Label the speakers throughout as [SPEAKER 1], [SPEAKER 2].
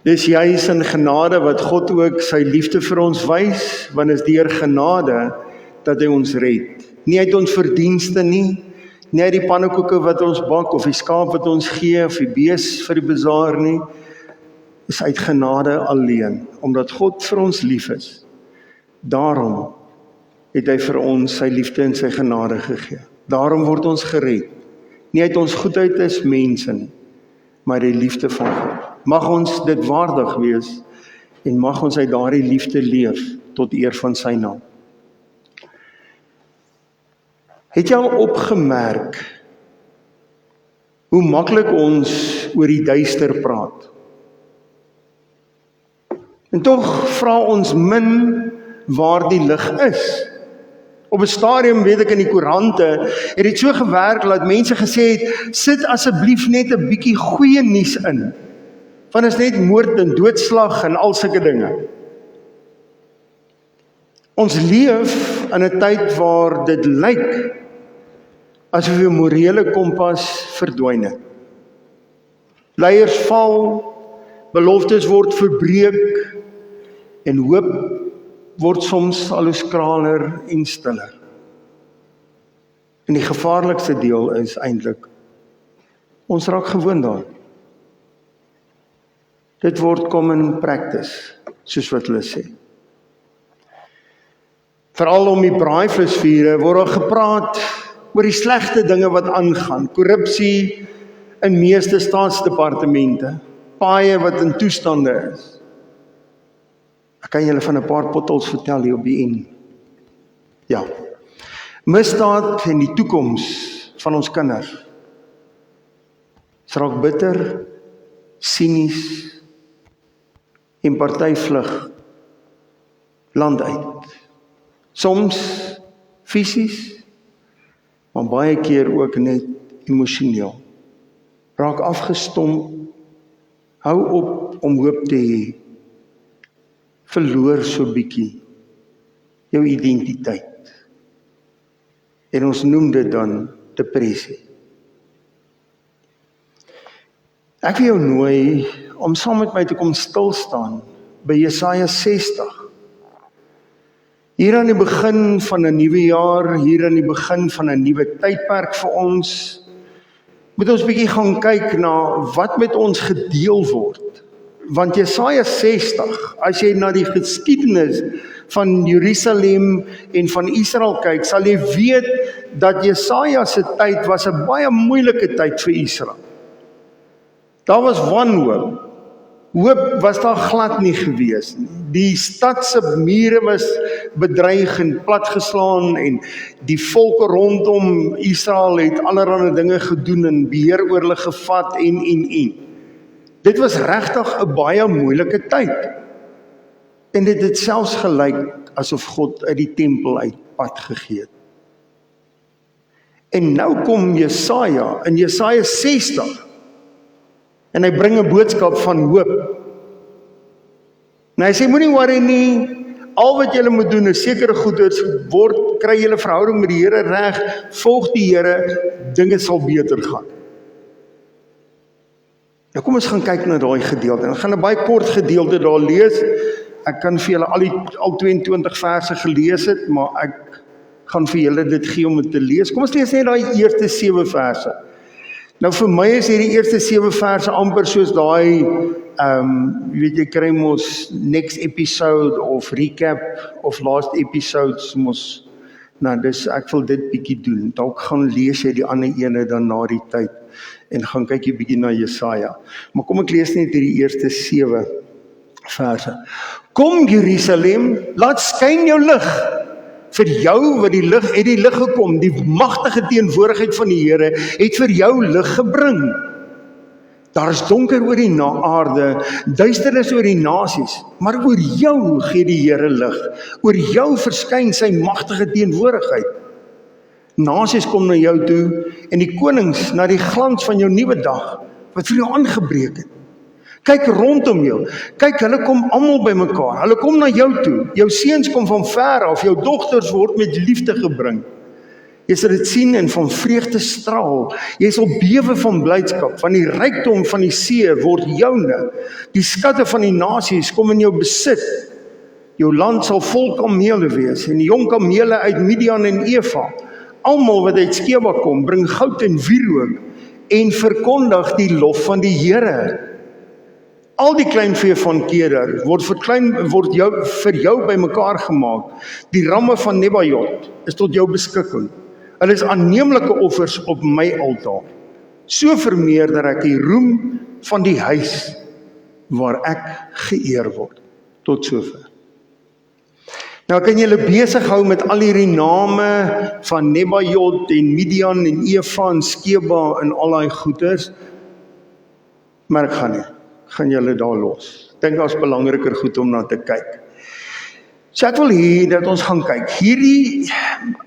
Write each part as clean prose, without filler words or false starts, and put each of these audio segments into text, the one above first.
[SPEAKER 1] Dis juis in genade wat God ook sy liefde vir ons wys, want is deur genade dat hy ons red. Nie uit ons verdienste nie, nie uit die pannekoeke wat ons bak, of die skaap wat ons gee, of die bees vir die bazaar nie, is uit genade alleen, omdat God vir ons lief is. Daarom het hy vir ons sy liefde en sy genade gegee. Daarom word ons gered. Nie uit ons goedheid is mense nie, maar die liefde van God. Mag ons dit waardig wees, en mag ons uit daardie liefde leef, tot eer van sy naam. Het jy al opgemerk, hoe maklik ons oor die duister praat? En tog vra ons min waar die lig is. Op 'n stadium, weet ek in die koerante, het dit so gewerk dat mense gesê het, sit asseblief net 'n bietjie goeie nuus in. Want is net moord en doodslag en al sulke dinge. Ons leef in 'n tyd waar dit lyk asof die morele kompas verdwyn het. Leiers val, beloftes word verbreek, en hoop word soms al hoe skraler en stiller. En die gevaarlikste deel is eintlik, ons raak gewoond daaraan. Dit word common practice, soos wat hulle sê. Veral om die braaivleisvure word daar gepraat oor die slegte dinge wat aangaan, korrupsie in meeste staatsdepartemente, paaie wat in toestande is. Ek kan julle van 'n paar pottels vertel hier op die en. Ja. Misdaad en die toekoms van ons kinders. Is raak bitter, sinies en party vlug land uit. Soms fisies, maar baie keer ook net emosioneel. Raak afgestomp, hou op om hoop te hê. Verloor so bietjie jou identiteit. En ons noem dit dan depressie. Ek wil jou nooi om saam met my te kom stil staan by Jesaja 60. Hier aan die begin van 'n nuwe jaar, hier aan die begin van 'n nuwe tydperk vir ons, moet ons bietjie gaan kyk na wat met ons gedeel word. Want Jesaja 60, as jy na die geskiedenis van Jerusalem en van Israel kyk, sal jy weet dat Jesaja se tyd was 'n baie moeilike tyd vir Israel. Daar was wanhoop. Hoop was daar glad nie gewees nie. Die stad se mure was bedreig en platgeslaan en die volke rondom Israel het allerlei dinge gedoen en beheer oor hulle gevat en. Dit was regtig 'n baie moeilike tyd. En dit het selfs gelyk asof God uit die tempel uit pad gegee het. En nou kom Jesaja in Jesaja 60 en hy bring 'n boodskap van hoop. En hy sê, moenie worry nie, al wat julle moet doen is sekere goeders kry julle verhouding met die Here reg, volg die Here, dinge sal beter gaan. Nou kom ons gaan kyk na daai gedeelte. Ek gaan 'n baie kort gedeelte daar lees. Ek kan vir julle al 22 verse gelees het, maar ek gaan vir julle dit gee om dit te lees. Kom ons lees net daai eerste 7 verse. Nou vir my is hierdie eerste 7 verse amper soos daai, jy kry mos next episode of recap of last episodes mos. Nou ek wil dit bietjie doen. Dalk gaan lees jy die ander ene dan na die tyd en gaan kyk jy bietjie na Jesaja. Maar kom ek lees net hierdie eerste 7 verse. Kom Jerusalem, laat skyn jou lig. Vir jou wat die lig gekom, die magtige teenwoordigheid van die Here het vir jou lig gebring. Daar is donker oor die aarde, duisternis oor die nasies, maar oor jou gee die Here lig. Oor jou verskyn sy magtige teenwoordigheid. Nasies kom na jou toe en die konings na die glans van jou nuwe dag wat vir jou aangebreek het. Kyk rondom jou. Kyk, hulle kom almal bymekaar. Hulle kom na jou toe. Jou seuns kom van ver af, jou dogters word met liefde gebring. Jy sal dit sien en van vreugde straal. Jy sal bewe van blydskap, van die rykdom van die see word joune. Die skatte van die nasies kom in jou besit. Jou land sal vol kamele wees, en die jong kamele uit Midian en Eva. Almal wat uit Skeba kom, bring goud en wierook, en verkondig die lof van die Here. Al die kleinvee van Kedar word vir jou bymekaar gemaak. Die ramme van Nebajot is tot jou beskikking. Hulle is aanneemlike offers op my altaar. So vermeerder ek die roem van die huis waar ek geëer word. Tot sover. Nou kan julle besig hou met al hierdie name van Nebajot en Midian en Eva en Skeba en al daai goeders, maar ek gaan nie. Gaan julle daar los. Dink daar's belangriker goed om na te kyk. So ek wil hê dat ons gaan kyk.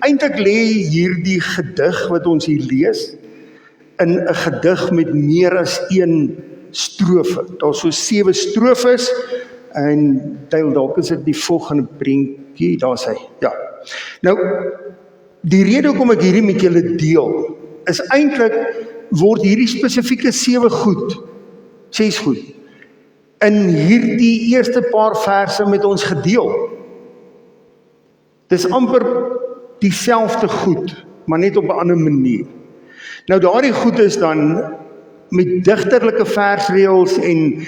[SPEAKER 1] Eintlik lê hierdie gedig wat ons hier lees in 'n gedig met meer as een strofe. Daar's so 7 strofes en dalk is dit die volgende prentjie, daar's hy. Ja. Nou die rede hoekom ek hierdie met julle deel is eintlik word hierdie spesifieke 7 goed, 6 goed in hierdie eerste paar verse met ons gedeel. Dis amper dieselfde goed, maar net op 'n ander manier. Nou daardie goed is dan met digterlike versreëls en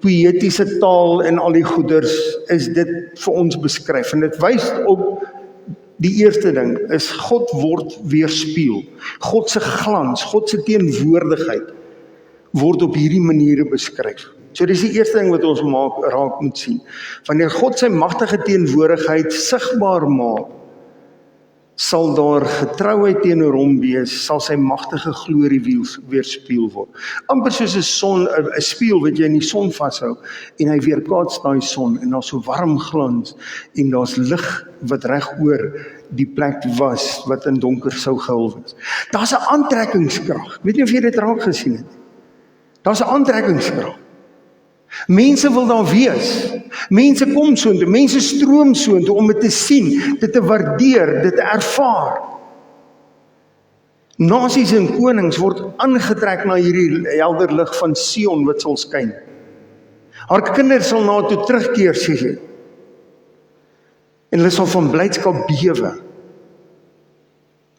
[SPEAKER 1] poëtiese taal en al die goeders is dit vir ons beskryf. En dit wys op die eerste ding is God word weerspieël. God se glans, God se teenwoordigheid word op hierdie maniere beskryf. So dis die eerste ding wat ons raak moet sien. Wanneer God sy magtige teenwoordigheid sigbaar maak, sal daar getrouheid teenoor hom wees, sal sy magtige glorie weerspieël word. Amper soos 'n spieël wat jy in die son vashou en hy weerkaats daai son en daar's so warm glans en daar's lig wat reg oor die plek was wat in donker sou gehul wees. Daar's 'n aantrekkingskrag. Weet nie of jy dit raak gesien het. Daar's 'n aantrekkingskrag. Mense wil daar wees. Mense kom soontoe, mense stroom soontoe om dit te sien, dit te waardeer, dit te ervaar. Nasies en konings word aangetrek na hierdie helder lig van Sion wat sal skyn. Haar kinders sal na toe terugkeer, sê sy. En hulle sal van blydskap bewe.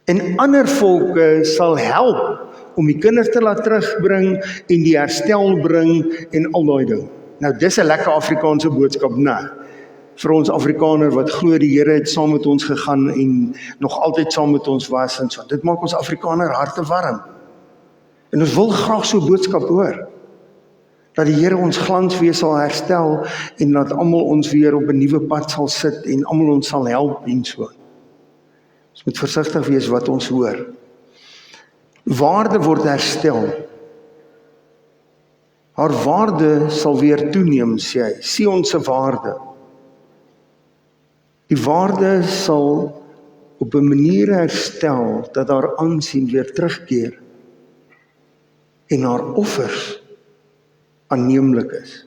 [SPEAKER 1] En ander volke sal help om die kinders te laat terugbring en die herstel bring en al daai ding. Nou dis 'n lekker Afrikaanse boodskap, né? Vir ons Afrikaner wat glo die Here het saam met ons gegaan en nog altyd saam met ons was en so. Dit maak ons Afrikaner harte warm. En ons wil graag so 'n boodskap hoor. Dat die Here ons glans weer sal herstel en dat almal ons weer op 'n nuwe pad sal sit en almal ons sal help en so. Ons moet versigtig wees wat ons hoor. Waarde word herstel. Haar waarde sal weer toeneem, sê hy. Sion se waarde. Die waarde sal op 'n manier herstel dat haar aansien weer terugkeer en haar offers aanneemlik is.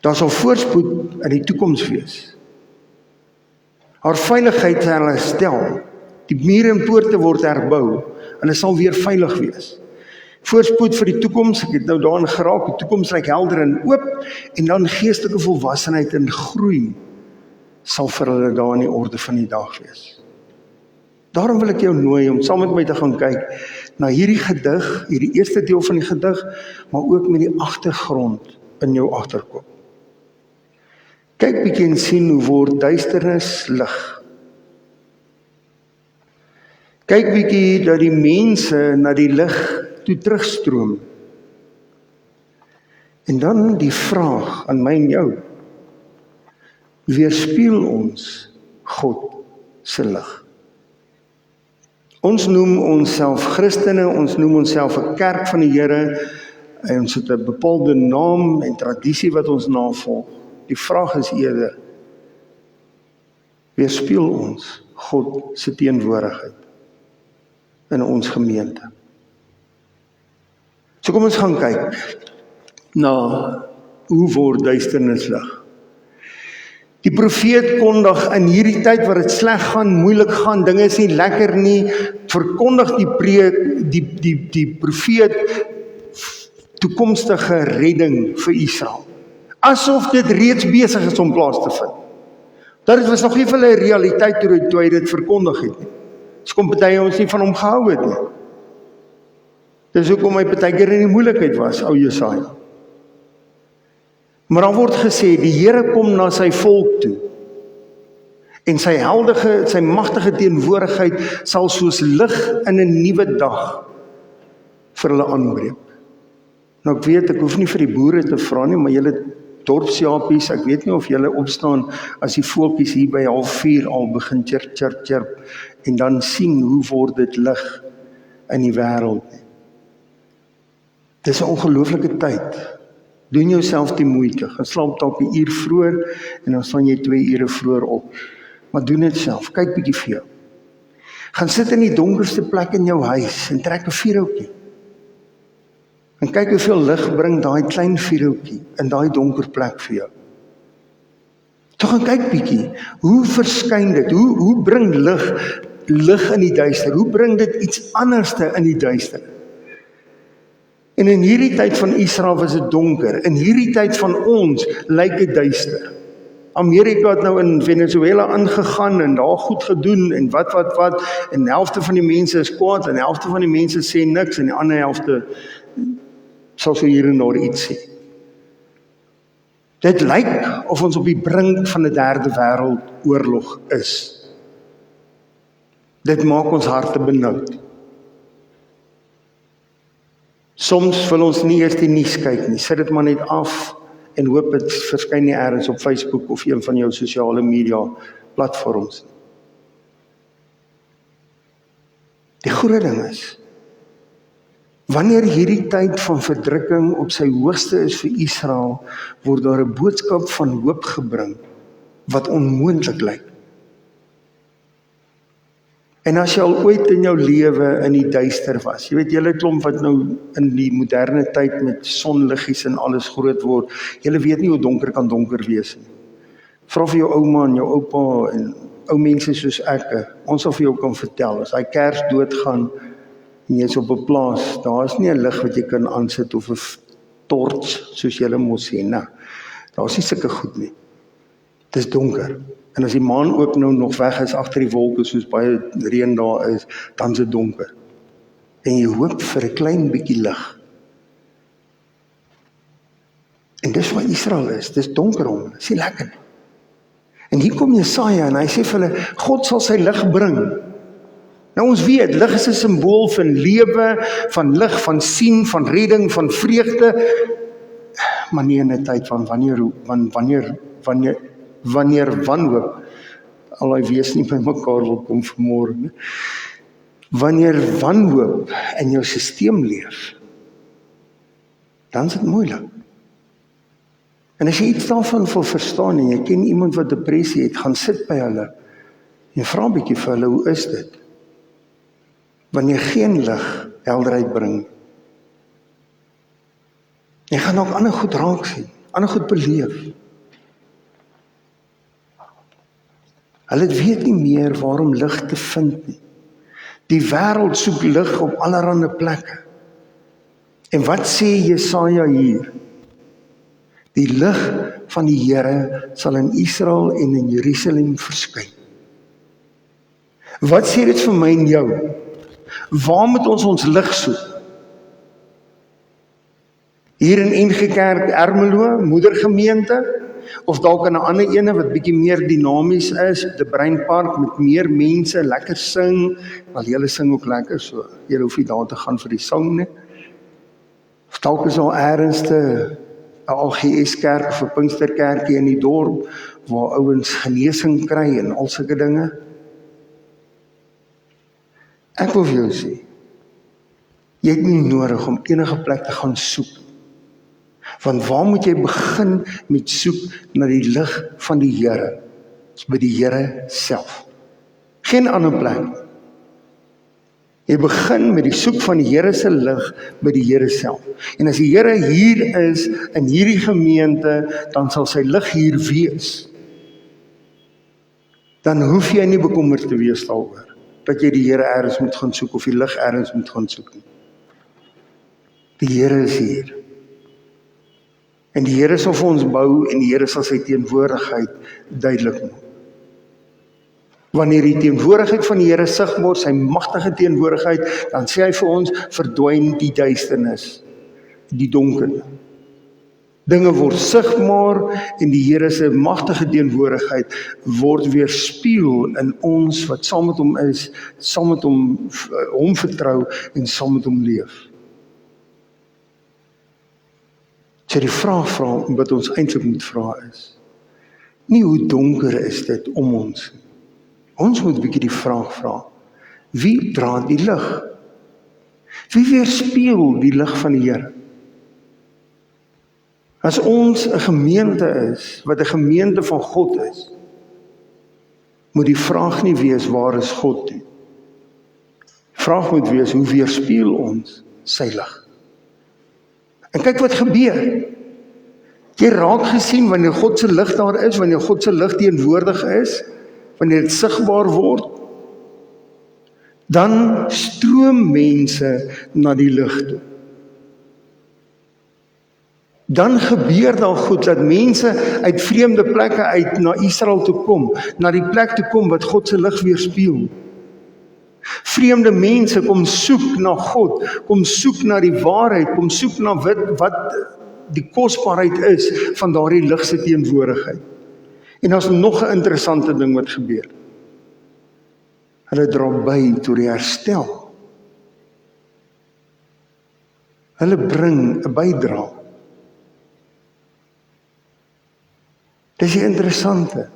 [SPEAKER 1] Daar sal voorspoed in die toekoms wees. Haar veiligheid sal herstel. Die mure en poorte word herbou. Hulle sal weer veilig wees. Voorspoed vir die toekoms, ek het nou daarin geraak, die toekoms lyk helder en oop, en dan geestelike volwassenheid en groei sal vir hulle daar in die orde van die dag wees. Daarom wil ek jou nooi om saam met my te gaan kyk na hierdie gedig, hierdie eerste deel van die gedig, maar ook met die agtergrond in jou agterkop. Kyk bietjie en sien hoe word duisternis lig. Kyk bietjie dat die mense na die lig toe terugstroom. En dan die vraag aan my en jou. Weerspieël ons God se lig? Ons noem onsself Christene, ons noem onsself 'n kerk van die Here, en ons het 'n bepaalde naam en tradisie wat ons navolg. Die vraag is eerder, weerspieël ons God se teenwoordigheid in ons gemeente? So kom ons gaan kyk na hoe word duisternis lig. Die profeet kondig in hierdie tyd waar dit sleg gaan, moeilik gaan, dinge is nie lekker nie, verkondig die profeet toekomstige redding vir Israel. Asof dit reeds besig is om plaas te vind. Dat was nog nie vir hulle realiteit toe hy dit verkondig het nie. Dis kom party ons nie van hom gehou het nie. Dis hoekom hy partykeer in die moeilikheid was, ou Jesaja. Maar dan word gesê, die Here kom na sy volk toe. En sy magtige teenwoordigheid sal soos lig in 'n nuwe dag vir hulle aanbreek. Nou ek weet, ek hoef nie vir die boere te vra nie, maar julle dorpsjapies, ek weet nie of julle opstaan as die voeltjies hier by 3:30 al begin chirp, en dan sien hoe word dit lig in die wêreld. Dis 'n ongelooflike tyd. Doen jouself die moeite, gaan slaap dalk 'n uur vroeër en dan staan jy 2 ure vroeër op. Maar doen dit self, kyk bietjie vir jou. Gaan sit in die donkerste plek in jou huis en trek 'n vuurhoutjie. En kyk hoeveel lig bring daai klein vuurhoutjie in daai donker plek vir jou. Toe gaan kyk bietjie, hoe verskyn dit? Hoe bring lig in die duister? Hoe bring dit iets anderste in die duister? En in hierdie tyd van Israel was dit donker. In hierdie tyd van ons lyk dit duister. Amerika het nou in Venezuela aangegaan en daar goed gedoen en wat, en die helfte van die mense is kwaad en die helfte van die mense sê niks en die ander helfte sal so hier en daar iets sê. Dit lyk of ons op die brink van 'n derde wêreldoorlog is. Dit maak ons harte benoud. Soms wil ons nie eers die nuus kyk nie, sit dit maar net af en hoop dit verskyn nie ergens op Facebook of een van jou sosiale media platforms. Die goeie ding is, wanneer hierdie tyd van verdrukking op sy hoogste is vir Israel, word daar 'n boodskap van hoop gebring wat onmoontlik lyk. En as jy al ooit in jou lewe in die duister was, jy weet julle klomp wat nou in die moderne tyd met sonliggies en alles groot word, julle weet nie hoe donker kan donker wees nie. Vra vir jou ouma en jou oupa en ou mense soos ek, ons sal vir jou kan vertel, as hy kers doodgaan en jy is op 'n plaas, daar is nie 'n lig wat jy kan aansit of 'n torch soos julle mos sê, nou, daar is nie sulke goed nie. Dit is donker. En as die maan ook nou nog weg is agter die wolke soos baie reën daar is, dan is dit donker. En jy hoop vir 'n klein bietjie lig. En dis wat Israel is, dis donker om, dis nie lekker nie. En hier kom Jesaja en hy sê vir hulle, God sal sy lig bring. Nou ons weet, lig is 'n simbool van lewe, van lig, van sien, van redding, van vreugde. Maar nie in 'n tyd van wanneer wanhoop, al hy wees nie by mekaar wil kom vanmôre nie. Wanneer wanhoop in jou sisteem leef, dan is dit moeilik. En as jy iets daarvan wil verstaan en jy ken iemand wat depressie het, gaan sit by hulle en vra 'n bietjie vir hulle, hoe is dit? Wanneer geen lig helderheid bring. Jy gaan ook ander goed raak sien, ander goed beleef. Hulle weet nie meer waarom lig te vind nie. Die wêreld soek lig op allerlei plekke. En wat sê Jesaja hier? Die lig van die Here sal in Israel en in Jerusalem verskyn. Wat sê dit vir my en jou? Waar moet ons lig soek? Hier in NG Kerk Ermelo, moedergemeente, of dalk in 'n ander ene wat bietjie meer dinamies is, die Breinpark met meer mense, lekker sing, want julle sing ook lekker, so julle hoef nie daar te gaan vir die sang nie. Of dalk is al ergens 'n AGS kerk of 'n Pinksterkerkie in die dorp, waar ouens genesing kry en al sulke dinge. Ek wil vir jou sê, jy het nie nodig om enige plek te gaan soek. Want waar moet jy begin met soek na die lig van die Here? Dis by die Here self. Geen ander plek. Jy begin met die soek van die Here se lig by die Here self. En as die Here hier is in hierdie gemeente, dan sal sy lig hier wees. dan hoef jy nie bekommerd te wees daaroor, dat jy die Here ergens moet gaan soek, of die lig ergens moet gaan soek nie. Die Here is hier. En die Here sal vir ons bou, en die Here sal sy teenwoordigheid duidelik maak. Wanneer die teenwoordigheid van die Here sigbaar, sy magtige teenwoordigheid, dan sê hy vir ons, verdwyn die duisternis, die donker. Dinge word sigbaar, en die Here se magtige teenwoordigheid word weerspieël in ons wat saam met hom is, saam met hom vertrou en saam met hom leef. So die vraag wat ons eintlik moet vra is, nie hoe donker is dit om ons. Ons moet 'n bietjie die vraag vra, wie dra die lig? Wie weerspieël die lig van die Here? As ons 'n gemeente is, wat 'n gemeente van God is, moet die vraag nie wees, waar is God nie? Die vraag moet wees, hoe weerspieël ons sy lig? En kyk wat gebeur. Jy raak gesien wanneer God se lig daar is, wanneer God se lig teenwoordig is, wanneer dit sigbaar word, dan stroom mense na die lig toe. Dan gebeur daar goed dat mense uit vreemde plekke uit na Israel toe kom, na die plek toe kom wat God se lig weerspieël. Vreemde mense kom soek na God, kom soek na die waarheid, kom soek na wat die kosbaarheid is van daardie lig se teenwoordigheid. En daar's nog 'n interessante ding wat gebeur. Hulle dra by tot die herstel. Hulle bring 'n bydrae. Dis die interessante.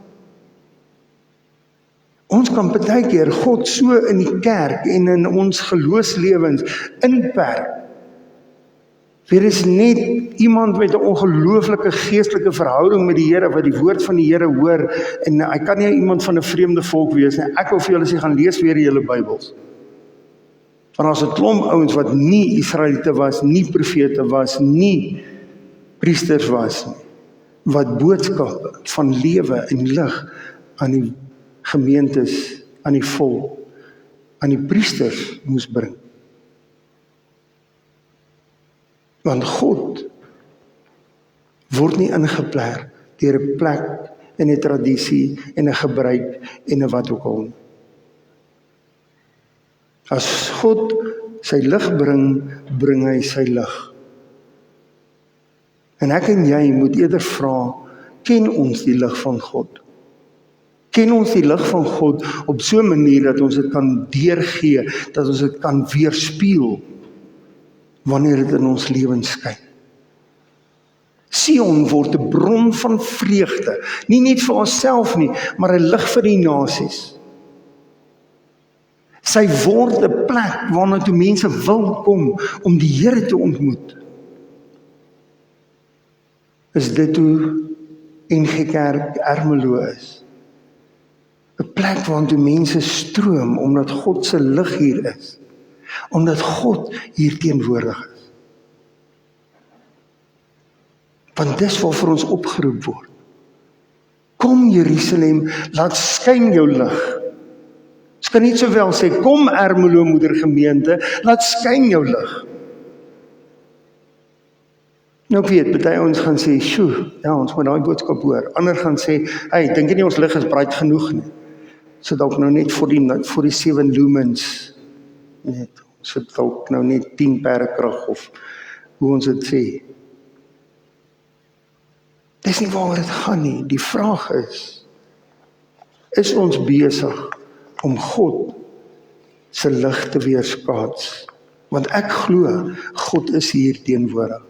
[SPEAKER 1] Ons kan baie keer God so in die kerk en in ons geloofslewens inperk. Weer is net iemand met 'n ongelooflike geestelike verhouding met die Here, wat die woord van die Here hoor, en hy kan nie iemand van 'n vreemde volk wees nie. Ek wil vir julle sê, gaan lees weer julle Bybels. Want daar's 'n klomp ouens wat nie Israeliete was, nie profete was, nie priesters was nie, wat boodskappe van lewe en lig aan die gemeentes, aan die volk, aan die priesters moes bring. Want God word nie ingepleeg deur 'n plek en 'n tradisie en 'n gebruik en 'n wat ook al. As God sy lig bring, bring hy sy lig. En ek en jy moet eerder vra, ken ons die lig van God? Ken ons die lig van God op so 'n manier dat ons dit kan deurgee, dat ons dit kan weerspieël wanneer dit in ons lewens skyn. Sion word 'n bron van vreugde, nie net vir onsself nie, maar 'n lig vir die nasies. Sy word 'n plek waarna toe mense wil kom om die Here te ontmoet. Is dit hoe NG Kerk Ermelo is? 'n plek waarna toe mense stroom omdat God se lig hier is. Omdat God hier teenwoordig is. Want dis waarvoor ons opgeroep word. Kom Jerusalem, laat skyn jou lig. Ons kan nie sowel sê, kom Ermelo moedergemeente, laat skyn jou lig. Nou ek weet, baie ons gaan sê, sjoe, ja, ons moet daai boodskap hoor. Ander gaan sê, hey, dink jy nie ons lig is bruit genoeg nie? So dalk nou net vir die 7 lumens, net, so dalk nou net 10 perkrag, of hoe ons dit sê. Dis nie waaroor dit gaan nie. Die vraag is ons besig om God se lig te weerskaats? Want ek glo, God is hier teenwoordig.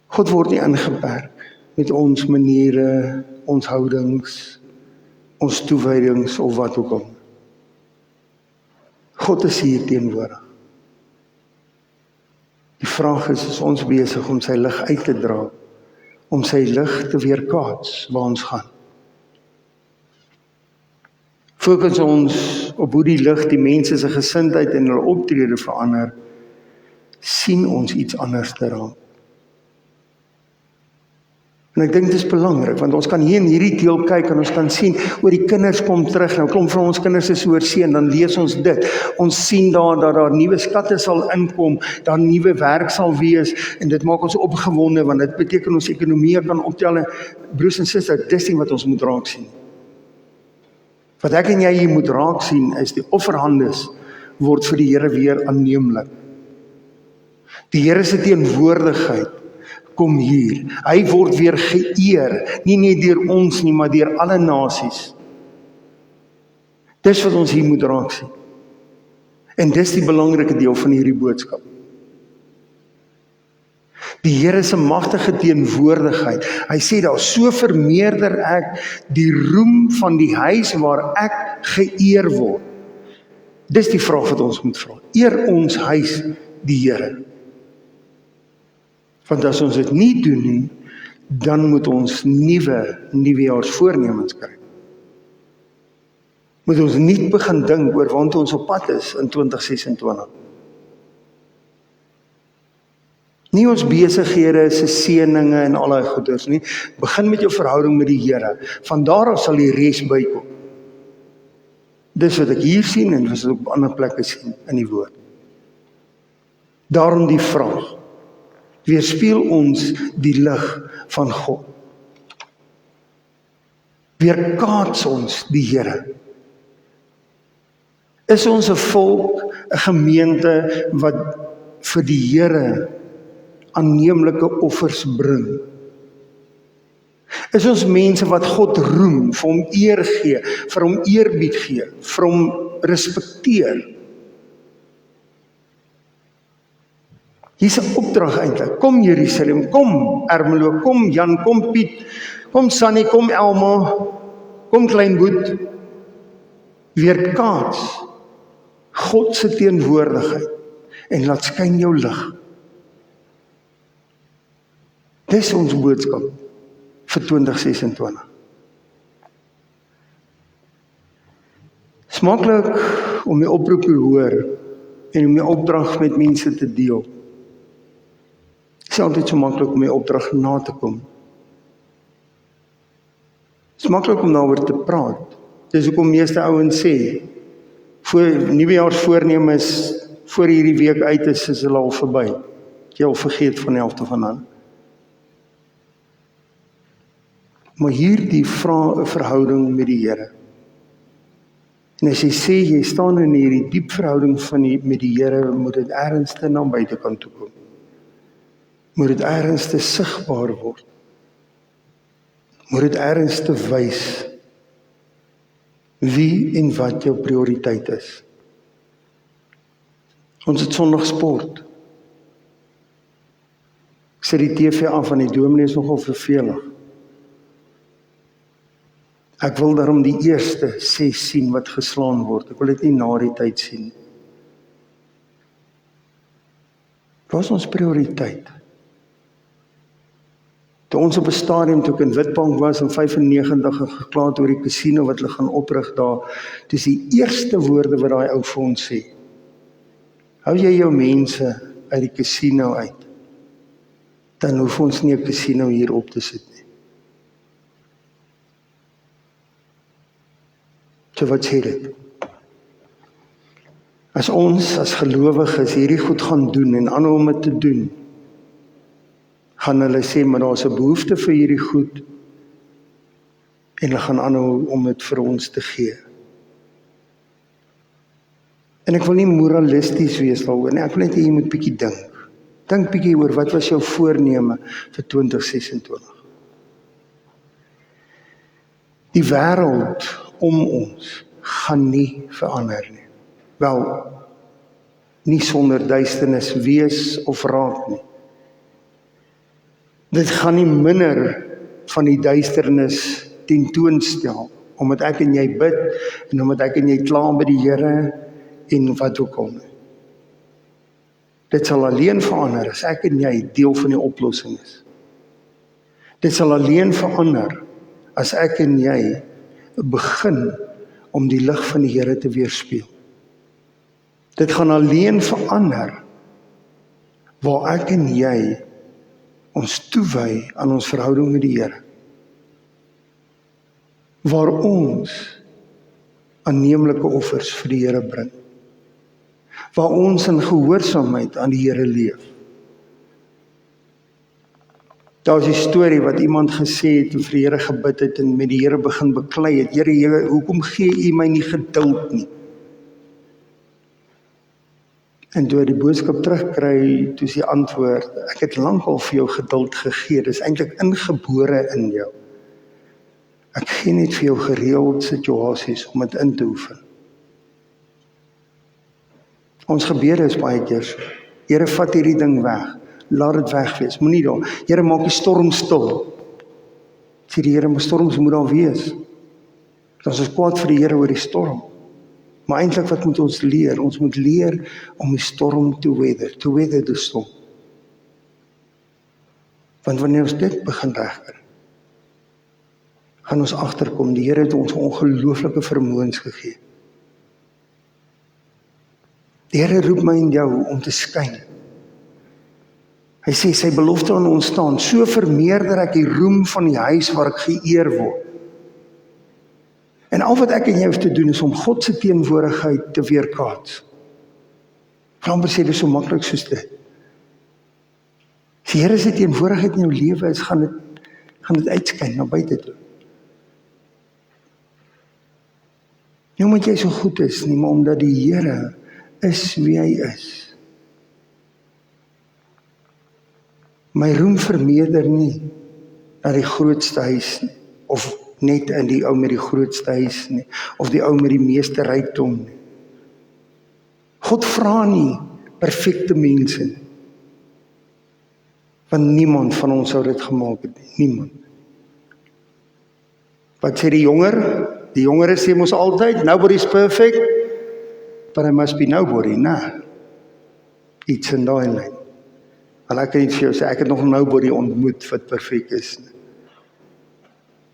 [SPEAKER 1] God word nie ingeperk met ons maniere, ons houdings, ons toewydings of wat ook al. God is hier teenwoordig. Die vraag is ons besig om sy lig uit te dra, om sy lig te weerkaats waar ons gaan? Fokus ons op hoe die lig die mense se gesindheid en hulle optrede verander, sien ons iets anders te raak. En ek dink dit is belangrik, want ons kan hier in hierdie deel kyk en ons kan sien, oor die kinders kom terug, nou klomp van ons kinders is oor see, en dan lees ons dit. Ons sien daar dat daar nuwe skatte sal inkom, daar nuwe werk sal wees, en dit maak ons opgewonde, want dit beteken ons ekonomie kan optel, en broers en susters, dis nie wat ons moet raak sien. Wat ek en jy hier moet raak sien, is die offerhandes word vir die Here weer aanneemlik. Die Here se teenwoordigheid kom hier. Hy word weer geëer, nie net deur ons nie, maar deur alle nasies. Dis wat ons hier moet raak sien. En dis die belangrike deel van hierdie boodskap. Die Here se magtige teenwoordigheid. Hy sê daar, so vermeerder ek die roem van die huis waar ek geëer word. Dis die vraag wat ons moet vra. Eer ons huis die Here? Want as ons dit nie doen nie, dan moet ons nuwejaarsvoornemens kry. Moet ons nie begin dink oor waant ons op pad is in 2026. Nie ons besighede, se seëninge en al daai goeders nie. Begin met jou verhouding met die Here. Van daar af sal die res bykom. Dis wat ek hier sien en wat ek op ander plekke sien in die woord. Daarom die vraag. Weerspieël ons die lig van God? Weerkaats ons die Here? Is ons 'n volk, 'n gemeente wat vir die Here aanneemlike offers bring? Is ons mense wat God roem, vir hom eer gee, vir hom eerbied gee, vir hom respekteer? Hier's 'n opdrag eintlik. Kom Jerusalem, kom Ermelo, kom Jan, kom Piet, kom Sunny, kom Elma, kom Kleinboet. Weerkaats God se teenwoordigheid en laat skyn jou lig. Dis ons boodskap vir 2026. Smaklik om die oproep te hoor en om die opdrag met mense te deel. Dit is altyd so maklik om die opdrag na te kom. Het is maklik om daaroor te praat. Dis hoekom meeste ouens sê, voor nuwejaarsvoornemens voor hierdie week uit is hulle al verby. Jy al vergeet van die helfte van hulle. Maar hierdie vra 'n verhouding met die Here. En as jy sê, jy staan in hierdie diep verhouding met die Here, moet dit ernstig na buitekant toe kom. Moet dit ernstig sigbaar word. Moet dit ernstig wys wie en wat jou prioriteit is. Ons het Sondag sport. Ek sit die TV af van die dominee is nogal vervelig. Ek wil daarom die eerste 6 sien wat geslaan word. Ek wil dit nie na die tyd sien. Wat is ons prioriteit? Toe ons op 'n stadium, toe ek in Witbank was in 95 en gekla het oor die casino wat hulle gaan oprig daar, dis die eerste woorde wat daai ou vir ons sê. Hou jy jou mense uit die casino uit, dan hoef ons nie 'n casino hier op te sit nie. So wat sê dit? As ons as gelowiges hierdie goed gaan doen en aanhou om dit te doen, gaan hulle sê, maar daar is 'n behoefte vir hierdie goed en hulle gaan aanhou om dit vir ons te gee. En ek wil nie moralisties wees daaroor nie, ek wil net hê jy moet bietjie dink. Dink bietjie oor wat was jou voorneme vir 2026. Die wêreld om ons gaan nie verander nie. Wel, nie sonder duisternis wees of raak nie. Dit gaan nie minder van die duisternis tentoonstel, omdat ek en jy bid, en omdat ek en jy kla by die Here, en wat ook al. Dit sal alleen verander, as ek en jy deel van die oplossing is. Dit sal alleen verander, as ek en jy begin om die lig van die Here te weerspieël. Dit gaan alleen verander, waar ek en jy ons toewy aan ons verhouding met die Here, waar ons aanneemlike offers vir die Here bring, waar ons in gehoorsaamheid aan die Here leef. Daar is die storie wat iemand gesê het en vir die Here gebid het en met die Here begin beklei het. Here, hoekom gee U my nie geduld nie? En toe hy die boodskap terugkry, toe is die antwoord, ek het lankal vir jou geduld gegee, dit is eintlik ingebore in jou. Ek gee net vir jou gereeld situasies om dit in te oefen. Ons gebede is baie keer so. Here, vat hierdie ding weg. Laat dit weg wees. Moenie daar. Here, maak die storm stil. Sê die Here, maar storms moet daar wees. Ons is kwaad vir die Here oor die storm. Maar eintlik wat moet ons leer? Ons moet leer om die storm to weather the storm. Want wanneer ons dit begin regkry, gaan ons agterkom, die Here het ons ongelooflike vermoëns gegee. Die Here roep my en jou om te skyn. Hy sê, sy belofte aan ons staan, so vermeerder ek die roem van die huis waar ek geëer word. En al wat ek en jy hoef te doen is om God se teenwoordigheid te weerkaats. Amper sê dit so maklik soos dit. As die Here se teenwoordigheid in jou lewe is, gaan dit uitskyn na buite toe. Nie omdat jy so goed is nie, maar omdat die Here is wie hy is. My roem vermeerder nie na die grootste huis nie, of net in die ou met die grootste huis nie, of die ou met die meeste rykdom nie. God vra nie perfekte mense nie, want niemand van ons sou dit gemaak het nie, niemand. Wat sê die jonger? Die jongere sê mos altyd, nobody's perfect, but I must be nobody, iets in daai lyn. En ek kan nie vir jou sê, ek het nog nobody ontmoet wat perfek is nie.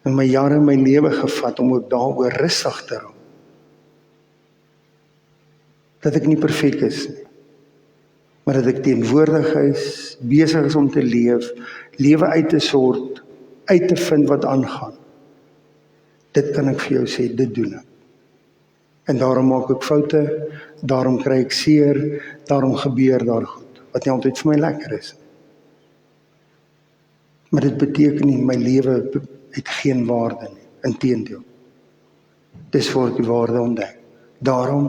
[SPEAKER 1] In my jare in my lewe gevat om ook daaroor rustig te raak. Dat ek nie perfek is nie, maar dat ek teenwoordig is, besig is om te lewe uit te sort, uit te vind wat aangaan. Dit kan ek vir jou sê, dit doen ek. En daarom maak ek foute, daarom kry ek seer, daarom gebeur daar goed, wat nie altyd vir my lekker is. Maar dit beteken nie, my lewe het geen waarde nie, inteendeel. Dis waar ek die waarde ontdek. Daarom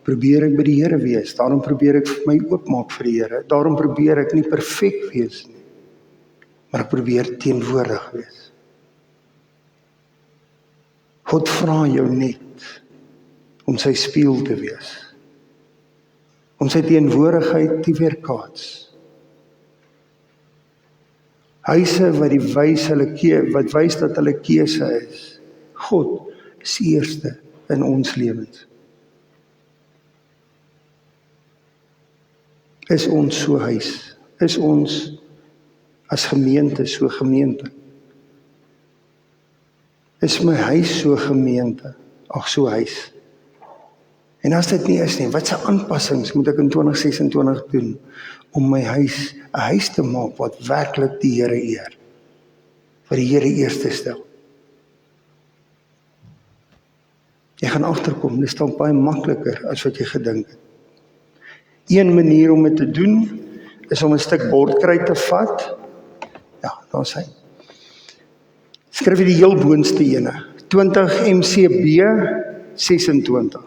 [SPEAKER 1] probeer ek by die Here wees, daarom probeer ek vir my oopmaak vir die Here, daarom probeer ek nie perfek wees nie, maar ek probeer teenwoordig wees. God vra jou net om sy spieël te wees, om sy teenwoordigheid te weerkaats. Huise wat wys dat hulle keuse is. God is die eerste in ons lewens. Is ons so huis? Is ons as gemeente so gemeente? Is my huis so gemeente? Ag, so huis. En as dit nie is nie, wat se aanpassings moet ek in 2026 doen om my huis 'n huis te maak wat werklik die Here eer, wat die Here eerste stel? Jy gaan agterkom, dit is dalk baie makliker as wat jy gedink het. Een manier om dit te doen is om 'n stuk bordkruit te vat. Ja, daar is hy. Skryf jy die heel boonste ene, 20 MCB 26.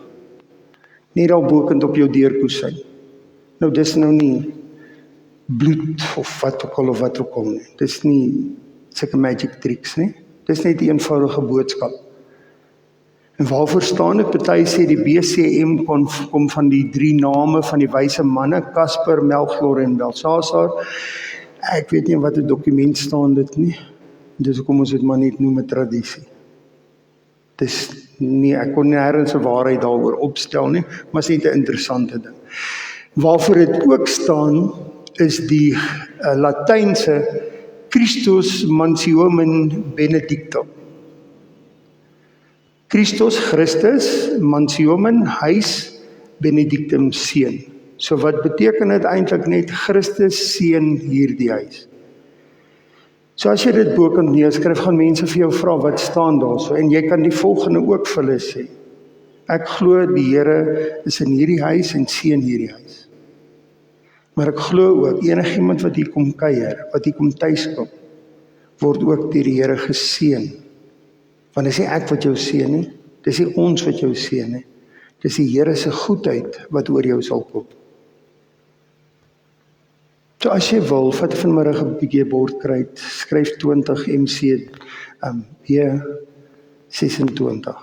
[SPEAKER 1] Net daar bokant op jou deurkusyn. Nou dis nou nie bloed of wat ook al nie. Dis nie sulke magic tricks nie. Dis net 'n eenvoudige boodskap. En waarvoor staan dit? Party sê die BCM kom van die 3 name van die wyse manne, Casper, Melchior en Belsasar. Ek weet nie wat 'n dokument staan dit nie. Dis hoekom ons dit maar net noem 'n tradisie. Dis nie, ek kon nêrens 'n waarheid daaroor opstel nie, maar is net 'n interessante ding. Waarvoor dit ook staan is die Latynse Christus Mansiomen Benedictum. Christus, Mansiomen, huis, Benedictum seën. So wat beteken dit eintlik net? Christus seën hierdie huis. So as jy dit bokant neerskryf, gaan mense vir jou vra wat staan daar so, en jy kan die volgende ook vir hulle sê. Ek glo die Here is in hierdie huis en seën hierdie huis. Maar ek glo ook enigiemand wat hier kom kuier, wat hier kom tuiskom, word ook deur die Here geseën. Want dis nie ek wat jou seën nie, dis nie ons wat jou seën nie. Dis die Here se goedheid wat oor jou sal kom. So as jy wil, vat vanmiddag 'n bietjie bordkruit, skryf 20 MC B26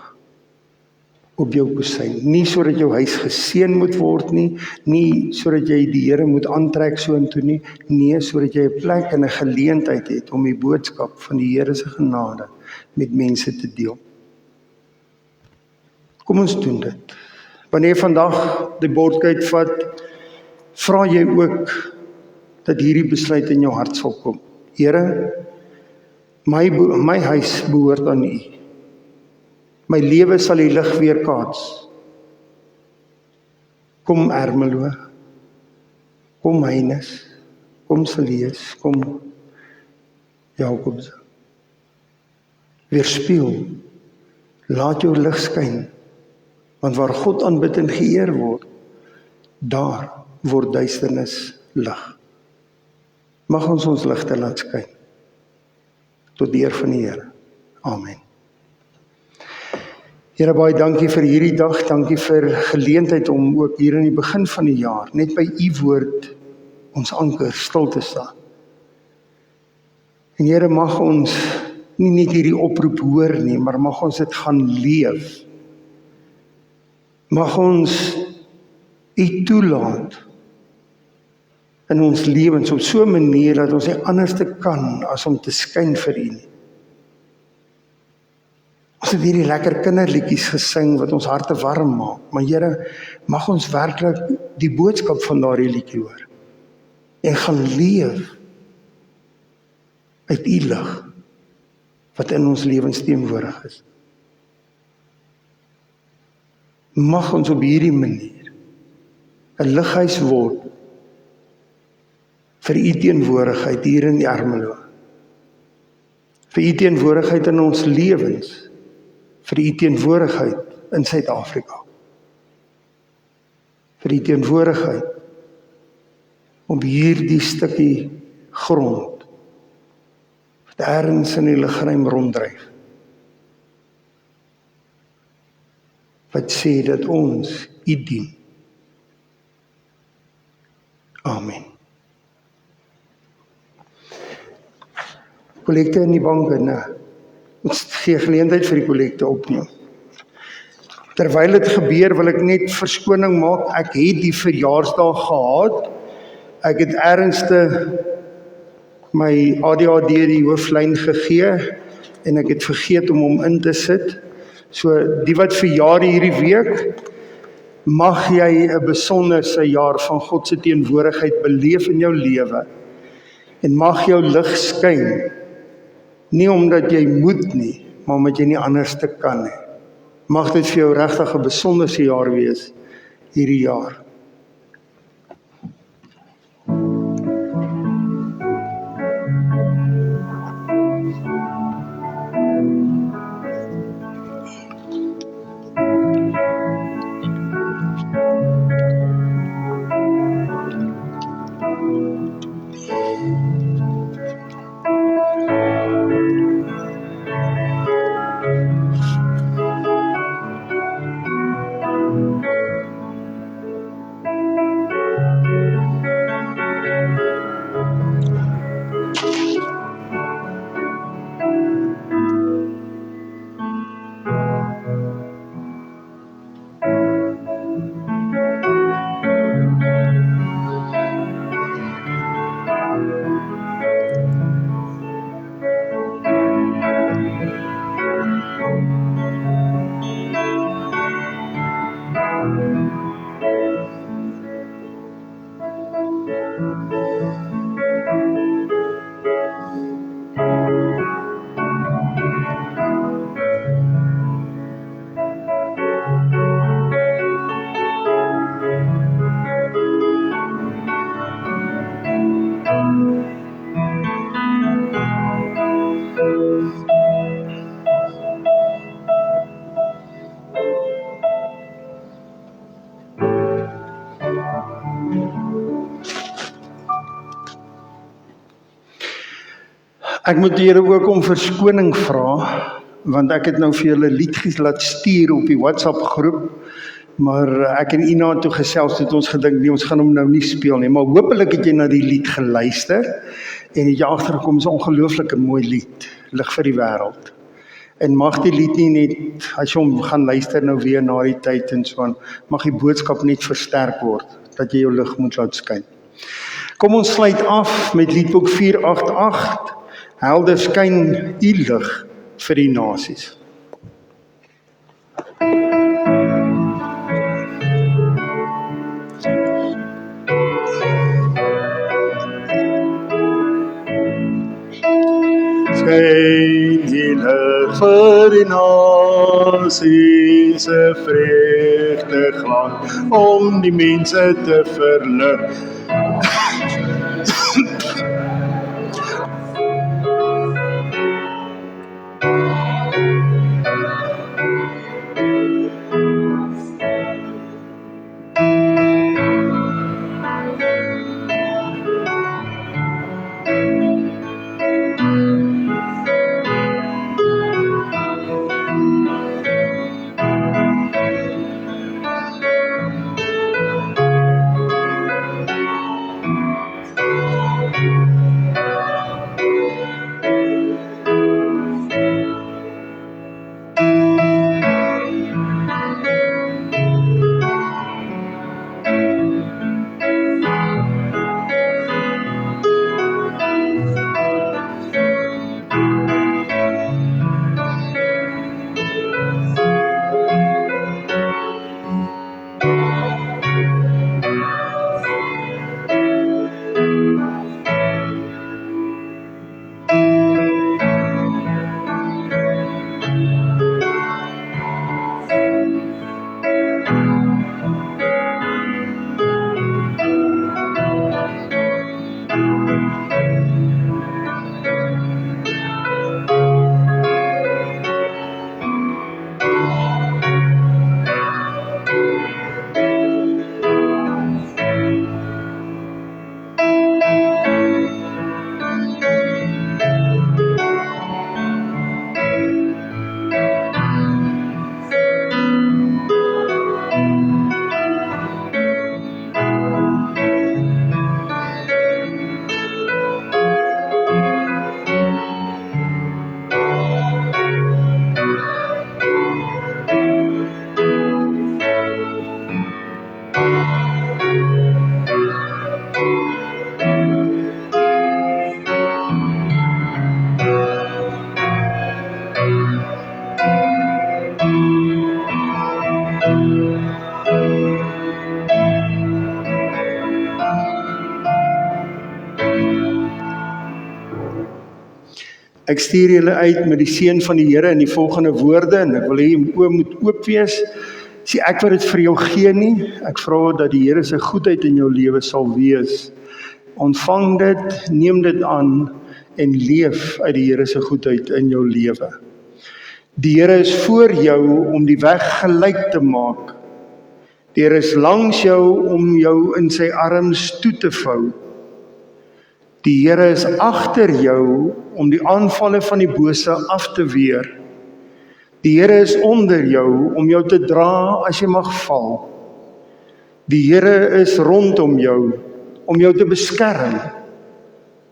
[SPEAKER 1] op jou kusyn. Nie sodat jou huis geseën moet word nie, nie sodat jy die Here moet aantrek soontoe nie, nee, sodat jy 'n plek en 'n geleentheid het om die boodskap van die Here se genade met mense te deel. Kom ons doen dit. Wanneer jy vandag die bordkruit vat, vra jy ook dat hierdie besluit in jou hart sal kom. Here, my huis behoort aan U. My lewe sal U lig weerkaats. Kom Ermelo, kom Heines, kom Salees, kom Jakobse. Weerspieël, laat jou lig skyn, want waar God aanbid en geëer word, daar word duisternis lig. Mag ons ligte laat skyn, tot die eer van die Here. Amen. Here, baie dankie vir hierdie dag, dankie vir geleentheid om ook hier in die begin van die jaar, net by U woord, ons anker stil te staan. En Here, mag ons nie net hierdie oproep hoor nie, maar mag ons dit gaan leef. Mag ons U toelaat in ons lewens op so 'n manier dat ons nie anders te kan as om te skyn vir U nie. Ons het hierdie lekker kinderliedjies gesing wat ons harte warm maak, maar Here, mag ons werklik die boodskap van daardie liedjie hoor en gaan leef uit U lig wat in ons lewens teenwoordig is. Mag ons op hierdie manier 'n lighuis word vir U teenwoordigheid hier in Ermelo, vir U teenwoordigheid in ons lewens, vir U teenwoordigheid in Suid-Afrika, vir U teenwoordigheid op hierdie stukkie grond wat ergens in die lugruim ronddryf, wat sê dat ons U dien. Amen. Kollekte in die banke, ons gee geleentheid vir die kollekte opneem. Terwyl dit gebeur, wil ek net verskoning maak, ek het die verjaarsdag gehad, ek het ernstig my ADHD die hooflyn gegee, en ek het vergeet om hom in te sit. So, die wat verjaar hierdie week, mag jy 'n besonderse jaar van God se teenwoordigheid beleef in jou lewe, en mag jou lig skyn, nie omdat jy moet nie, maar omdat jy nie anders te kan nie. Mag dit vir jou regtig 'n besonderse jaar wees, hierdie jaar. Ek moet die Here ook om verskoning vra, want ek het nou vir julle liedjies laat stuur op die WhatsApp groep, maar ek en Ina toe gesels het ons gedink, nee, ons gaan hom nou nie speel nie, maar hopelik het jy na die lied geluister, en het jy agtergekom, is 'n ongelooflike mooi lied, lig vir die wêreld. En mag die lied nie net, as jy hom gaan luister nou weer na die tyd en so aan, mag die boodskap net versterk word, dat jy jou lig moet laat skyn. Kom ons sluit af met Liedboek 488, Helder skyn u lig vir die nasies. Skyn die lig vir die nasies, 'n vreugdeglans om die mense te verlig. Ek stuur julle uit met die seën van die Here in die volgende woorde, en ek wil hê jou oë moet oop wees. Sê ek wat dit vir jou gee nie, ek vra dat die Here se goedheid in jou lewe sal wees. Ontvang dit, neem dit aan en leef uit die Here se goedheid in jou lewe. Die Here is voor jou om die weg gelyk te maak. Die Here is langs jou om jou in sy arms toe te vou. Die Here is agter jou om die aanvalle van die bose af te weer. Die Here is onder jou om jou te dra as jy mag val. Die Here is rondom jou om jou te beskerm.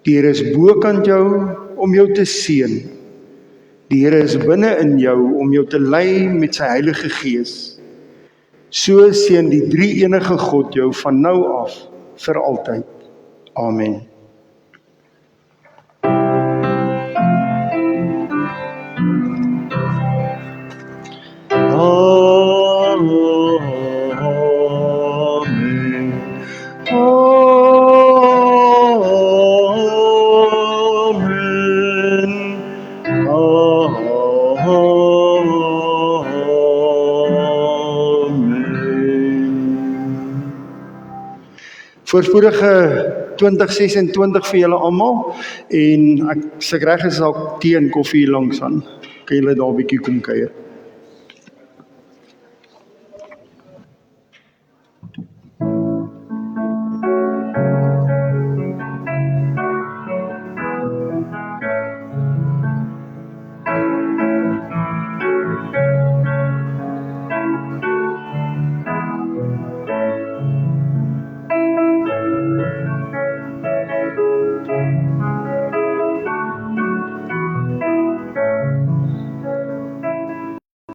[SPEAKER 1] Die Here is bokant jou om jou te seën. Die Here is binne in jou om jou te lei met sy Heilige Gees. So seën die drie-enige God jou van nou af vir altyd. Amen. Voorspoedige 2026 vir julle almal, en ek reg is dalk tee en koffie langs aan. Kan julle daar 'n bietjie kom kuier?